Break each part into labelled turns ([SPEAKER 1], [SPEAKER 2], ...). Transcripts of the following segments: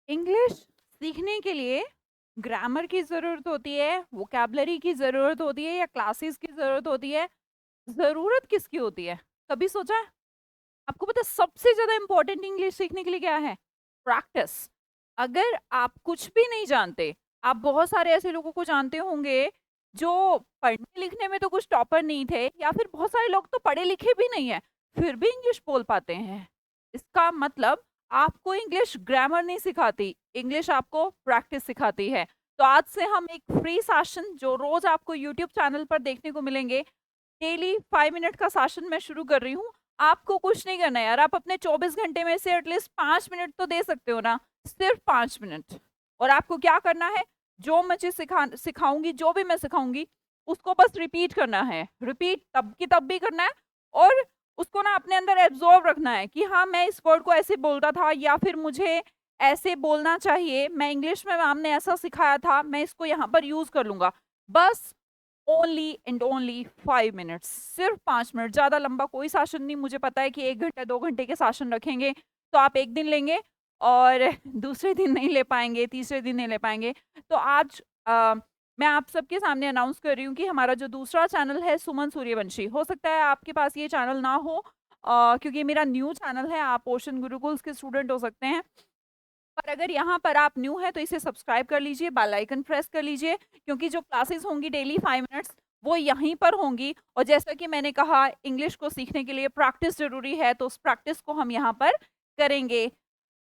[SPEAKER 1] English सीखने के लिए ग्रामर की ज़रूरत होती है, वोकैबुलरी की ज़रूरत होती है या क्लासेस की ज़रूरत होती है? ज़रूरत किसकी होती है? कभी सोचा है? आपको पता है सबसे ज़्यादा इम्पोर्टेंट इंग्लिश सीखने के लिए क्या है? प्रैक्टिस। अगर आप कुछ भी नहीं जानते, आप बहुत सारे ऐसे लोगों को जानते होंगे जो पढ़ने लिखने में तो कुछ टॉपर नहीं थे या फिर बहुत सारे लोग तो पढ़े लिखे भी नहीं है, फिर भी इंग्लिश बोल पाते हैं। इसका मतलब आपको इंग्लिश ग्रामर नहीं सिखाती, इंग्लिश आपको प्रैक्टिस सिखाती है। तो आज से हम एक फ्री सेशन जो रोज आपको यूट्यूब चैनल पर देखने को मिलेंगे, डेली 5 मिनट का सेशन मैं शुरू कर रही हूँ। आपको कुछ नहीं करना है यार, आप अपने 24 घंटे में से एटलीस्ट 5 मिनट तो दे सकते हो ना, सिर्फ 5 मिनट। और आपको क्या करना है, जो मैं चीज सिखाऊंगी, जो भी मैं सिखाऊंगी उसको बस रिपीट करना है, रिपीट तब की तब भी करना है। और उसको ना अपने अंदर एब्जॉर्व रखना है कि हाँ मैं इस वर्ड को ऐसे बोलता था या फिर मुझे ऐसे बोलना चाहिए, मैं इंग्लिश में मैम ने ऐसा सिखाया था, मैं इसको यहाँ पर यूज कर लूंगा। बस ओनली एंड ओनली 5 मिनट्स, सिर्फ 5 मिनट, ज्यादा लंबा कोई शासन नहीं। मुझे पता है कि 1 घंटे 2 घंटे के शासन रखेंगे तो आप एक दिन लेंगे और दूसरे दिन नहीं ले पाएंगे, तीसरे दिन नहीं ले पाएंगे। तो आज मैं आप सबके सामने अनाउंस कर रही हूँ कि हमारा जो दूसरा चैनल है सुमन सूर्यवंशी, हो सकता है आपके पास ये चैनल ना हो, क्योंकि ये मेरा न्यू चैनल है। आप ओशन गुरुकुल्स के स्टूडेंट हो सकते हैं, पर अगर यहाँ पर आप न्यू हैं तो इसे सब्सक्राइब कर लीजिए, बेल आइकन प्रेस कर लीजिए, क्योंकि जो क्लासेस होंगी डेली 5 मिनट्स वो यहीं पर होंगी। और जैसा कि मैंने कहा, इंग्लिश को सीखने के लिए प्रैक्टिस जरूरी है, तो उस प्रैक्टिस को हम यहाँ पर करेंगे।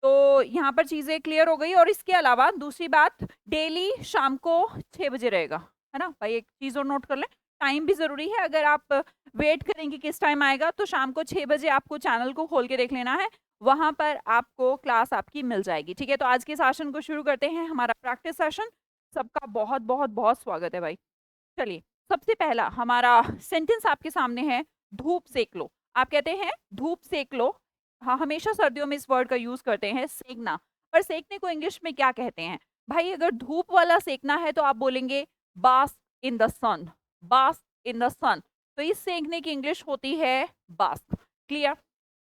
[SPEAKER 1] तो यहाँ पर चीजें क्लियर हो गई। और इसके अलावा दूसरी बात, डेली शाम को 6 बजे रहेगा, है ना भाई? एक चीज और नोट कर लें, टाइम भी जरूरी है। अगर आप वेट करेंगे किस टाइम आएगा, तो शाम को 6 बजे आपको चैनल को खोल के देख लेना है, वहां पर आपको क्लास आपकी मिल जाएगी। ठीक है, तो आज के सेशन को शुरू करते हैं, हमारा प्रैक्टिस सेशन। सबका बहुत बहुत बहुत स्वागत है भाई। चलिए, सबसे पहला हमारा सेंटेंस आपके सामने है, धूप सेक लो। आप कहते हैं धूप सेक लो। हाँ, हमेशा सर्दियों में इस वर्ड का यूज करते हैं, सेकना। पर सेकने को इंग्लिश में क्या कहते हैं भाई? अगर धूप वाला सेकना है तो आप बोलेंगे bask in the sun, bask in the sun. तो इस सेकने की इंग्लिश होती है बास्क। क्लियर?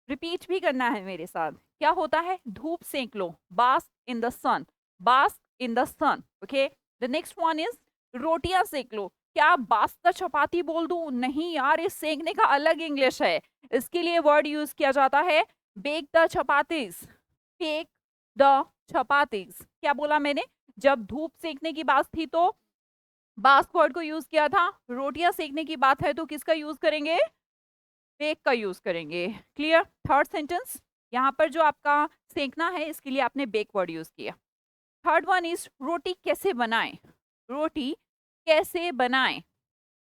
[SPEAKER 1] रिपीट भी करना है मेरे साथ। क्या होता है? धूप सेक लो, bask in the sun, bask in the sun. Okay, the next one is रोटियां सेक लो। क्या बास्क द चपाती बोल दूं? नहीं यार, इस सेकने का अलग इंग्लिश है। इसके लिए वर्ड यूज किया जाता है bake the chapatis, bake the chapatis. क्या बोला मैंने? जब धूप सेकने की बात थी तो बास्क वर्ड को यूज किया था, रोटियां सेकने की बात है तो किसका यूज करेंगे? बेक का यूज करेंगे। क्लियर? थर्ड सेंटेंस, यहाँ पर जो आपका सेकना है इसके लिए आपने बेक वर्ड यूज किया। थर्ड वन इज रोटी कैसे बनाएं, रोटी कैसे बनाएं।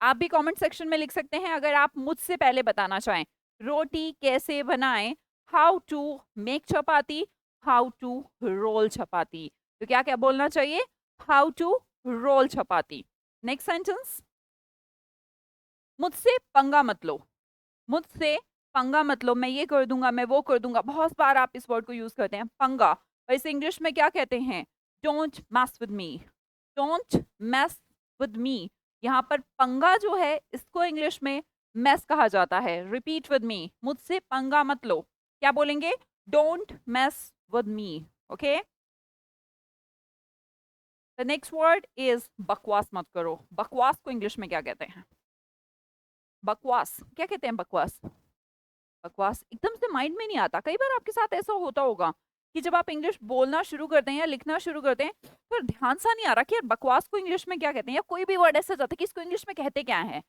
[SPEAKER 1] आप भी कमेंट सेक्शन में लिख सकते हैं अगर आप मुझसे पहले बताना चाहें। रोटी कैसे बनाएं, how to make chapati, how to roll chapati. तो क्या क्या बोलना चाहिए? How to roll chapati. Next sentence, मुझसे पंगा मत लो, मुझसे पंगा मत लो, मैं ये कर दूंगा, मैं वो कर दूंगा। बहुत बार आप इस वर्ड को यूज करते हैं, पंगा। वैसे इंग्लिश में क्या कहते हैं? Don't mess with me, don't mess with me. यहाँ पर पंगा जो है इसको इंग्लिश में मैस कहा जाता है। रिपीट विद मी, मुझसे पंगा मत लो। क्या बोलेंगे? Don't mess with me. Okay, the next word is बकवास मत करो। बकवास को इंग्लिश में क्या कहते हैं? बकवास क्या कहते हैं? बकवास, बकवास एकदम से माइंड में नहीं आता। कई बार आपके साथ ऐसा होता होगा कि जब आप इंग्लिश बोलना शुरू करते हैं या लिखना शुरू करते हैं तो ध्यान सा नहीं आ रहा कि यार बकवास को इंग्लिश में क्या कहते हैं, या कोई भी वर्ड ऐसा जाता है कि इसको इंग्लिश में कहते क्या है।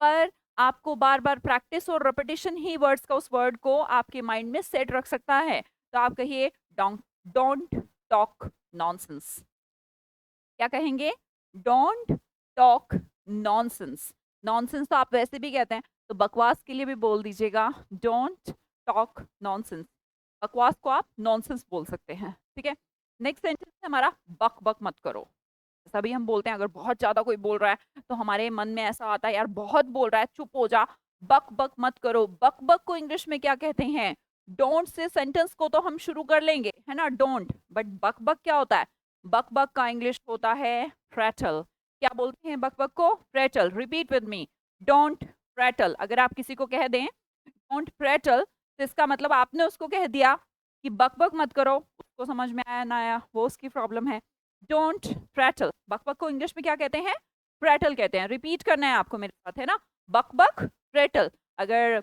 [SPEAKER 1] पर आपको बार बार प्रैक्टिस और रेपिटेशन ही वर्ड्स का, उस वर्ड को आपके माइंड में सेट रख सकता है। तो आप कहिए डोंट, डोंट टॉक नॉनसेंस। क्या कहेंगे? Don't talk nonsense. नॉनसेंस तो आप वैसे भी कहते हैं, तो बकवास के लिए भी बोल दीजिएगा डोंट टॉक नॉनसेंस। बकवास को आप नॉनसेंस बोल सकते हैं। ठीक है, नेक्स्ट सेंटेंस है हमारा बक बक मत करो। ऐसा भी हम बोलते हैं, अगर बहुत ज्यादा कोई बोल रहा है तो हमारे मन में ऐसा आता है यार बहुत बोल रहा है, चुप हो जा, बक बक मत करो। बक बक को इंग्लिश में क्या कहते हैं? डोंट से सेंटेंस को तो हम शुरू कर लेंगे, है ना, डोंट, बट बक बक क्या होता है? बक बक का इंग्लिश होता है फ्रैटल। क्या बोलते हैं बक बक को? Prattle. Repeat with me, don't prattle. अगर आप किसी को कह दें डोंट फ्रैटल, तो इसका मतलब आपने उसको कह दिया कि बक बक मत करो, उसको समझ में आया ना आया वो उसकी प्रॉब्लम है। डोंट प्रैटल, बक बक को इंग्लिश में क्या कहते हैं? प्रैटल कहते हैं। रिपीट करना है आपको मेरे साथ, है ना? बक बक प्रैटल। अगर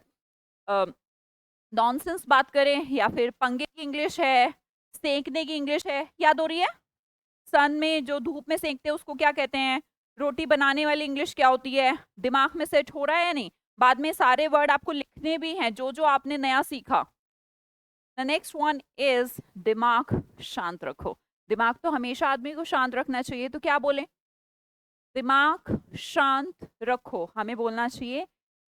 [SPEAKER 1] नॉनसेंस बात करें या फिर पंगे की इंग्लिश है, सेंकने की इंग्लिश है, याद हो रही है? सन में जो धूप में सेंकते हैं उसको क्या कहते हैं? रोटी बनाने वाली इंग्लिश क्या होती है? दिमाग में सेट हो रहा है या नहीं? बाद में सारे वर्ड आपको लिखने भी हैं जो जो आपने नया सीखा। द नेक्स्ट वन इज दिमाग शांत रखो। दिमाग तो हमेशा आदमी को शांत रखना चाहिए, तो क्या बोले? दिमाग शांत रखो। हमें बोलना चाहिए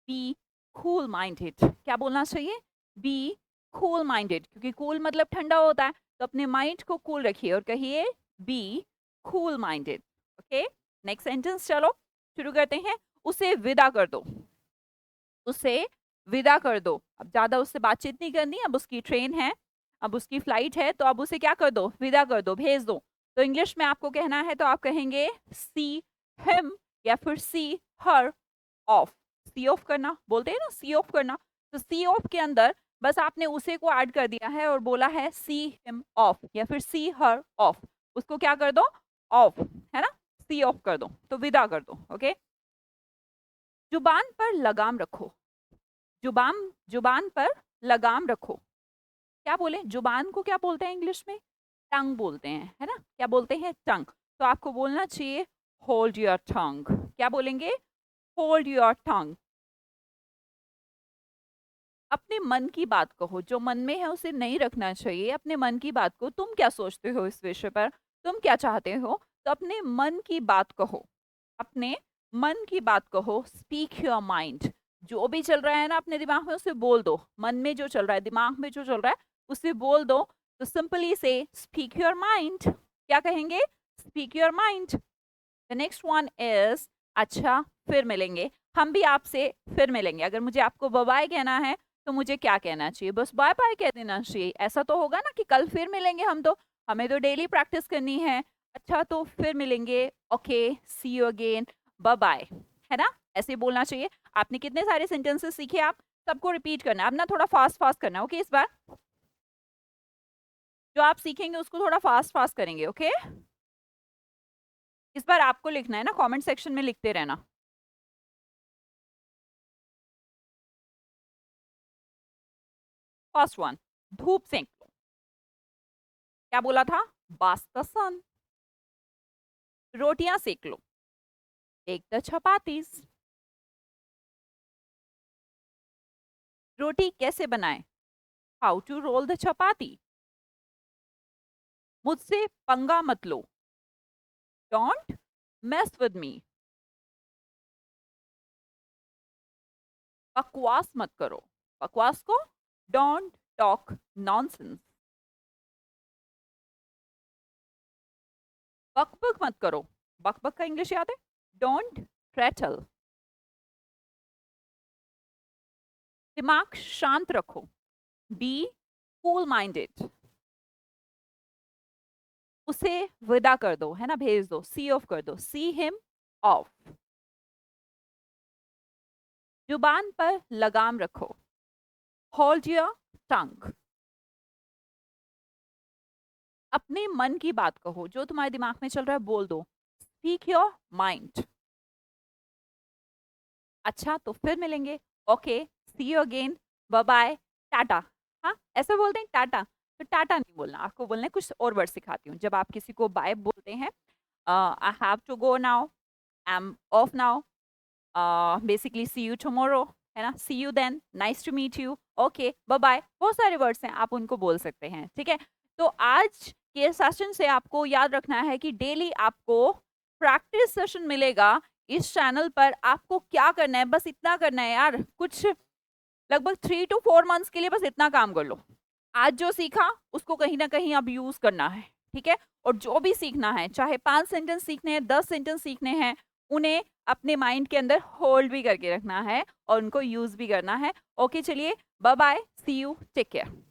[SPEAKER 1] बी कूल माइंडेड। क्या बोलना चाहिए? बी कूल माइंडेड, क्योंकि कूल मतलब ठंडा होता है, तो अपने माइंड को कूल रखिए और कहिए be cool minded. Okay, next sentence चलो शुरू करते हैं। उसे विदा कर दो। उसे विदा कर दो। अब ज्यादा उससे बातचीत नहीं करनी, अब उसकी ट्रेन है, अब उसकी फ्लाइट है, तो अब उसे क्या कर दो? विदा कर दो, भेज दो। तो इंग्लिश में आपको कहना है तो आप कहेंगे सी हिम या फिर सी हर ऑफ। सी ऑफ करना बोलते हैं ना, सी ऑफ करना। तो सी ऑफ के अंदर बस आपने उसे को ऐड कर दिया है और बोला है सी हिम ऑफ या फिर सी हर ऑफ। उसको क्या कर दो? ऑफ, है ना? सी ऑफ कर दो, तो विदा कर दो। ओके, जुबान पर लगाम रखो। जुबान, जुबान पर लगाम रखो। क्या बोले? जुबान को क्या बोलते हैं इंग्लिश में? टंग बोलते हैं, है ना? क्या बोलते हैं? टंग। तो आपको बोलना चाहिए होल्ड योर टंग। क्या बोलेंगे? Hold your tongue. अपने मन की बात कहो। जो मन में है उसे नहीं रखना चाहिए। अपने मन की बात को, तुम क्या सोचते हो इस विषय पर, तुम क्या चाहते हो, तो अपने मन की बात कहो। अपने मन की बात कहो। Speak your mind. जो भी चल रहा है ना अपने दिमाग में उसे बोल दो। मन में जो चल रहा है, दिमाग में जो चल रहा है उसे बोल दो। तो सिंपली से स्पीक योर माइंड। क्या कहेंगे? Speak your mind. The next one is अच्छा फिर मिलेंगे। हम भी आपसे फिर मिलेंगे। अगर मुझे आपको बाय कहना है तो मुझे क्या कहना चाहिए? बस बाय बाय कह देना चाहिए। ऐसा तो होगा ना कि कल फिर मिलेंगे हम, तो हमें तो डेली प्रैक्टिस करनी है। अच्छा तो फिर मिलेंगे, okay, see you again, bye bye, है ना? ऐसे बोलना चाहिए। आपने कितने सारे सेंटेंसेस सीखे, आप सबको रिपीट करना है। अब ना थोड़ा फास्ट फास्ट करना है, ओके? इस बार जो आप सीखेंगे उसको थोड़ा फास्ट फास्ट करेंगे, ओके? इस बार आपको लिखना है ना, कमेंट सेक्शन में लिखते रहना। फर्स्ट वन, धूप सेंक लो। क्या बोला था? बास द सन। रोटियां सेक लो। Bake the chapatis. रोटी कैसे बनाएं? How to roll the chapati. मुझसे पंगा मत लो। Don't mess with me. बकवास मत करो। बकवास को डोंट टॉक नॉनसेंस। बकबक मत करो। बकबक का इंग्लिश याद है? Don't petrol. दिमाग शांत रखो। Be cool minded. उसे विदा कर दो, है ना? भेज दो, सी ऑफ कर दो, सी हिम ऑफ। जुबान पर लगाम रखो। Hold your tongue. अपने मन की बात कहो। जो तुम्हारे दिमाग में चल रहा है बोल दो। Speak your mind. अच्छा तो फिर मिलेंगे, okay, see you again, bye bye, tata. हाँ, ऐसे बोलते हैं टाटा, तो टाटा नहीं बोलना, आपको बोलना है कुछ और वर्ड सिखाती हूँ। जब आप किसी को बाय बोलते हैं, I have to go now, I am off now, basically see you tomorrow, है ना? See you then, nice to meet you, okay, bye bye. बहुत सारे वर्ड्स हैं, आप उनको बोल सकते हैं, ठीक है? तो आज के सेशन से आपको याद रखना है कि डेली आपको प्रैक्टिस सेशन मिलेगा इस चैनल पर। आपको क्या करना है? बस इतना करना है यार, कुछ लगभग 3 to 4 मंथ्स के लिए बस इतना काम कर लो। आज जो सीखा उसको कहीं ना कहीं अब यूज करना है, ठीक है? और जो भी सीखना है, चाहे 5 सेंटेंस सीखने हैं, 10 सेंटेंस सीखने हैं, उन्हें अपने माइंड के अंदर होल्ड भी करके रखना है और उनको यूज भी करना है। ओके, चलिए, bye bye, see you, take care.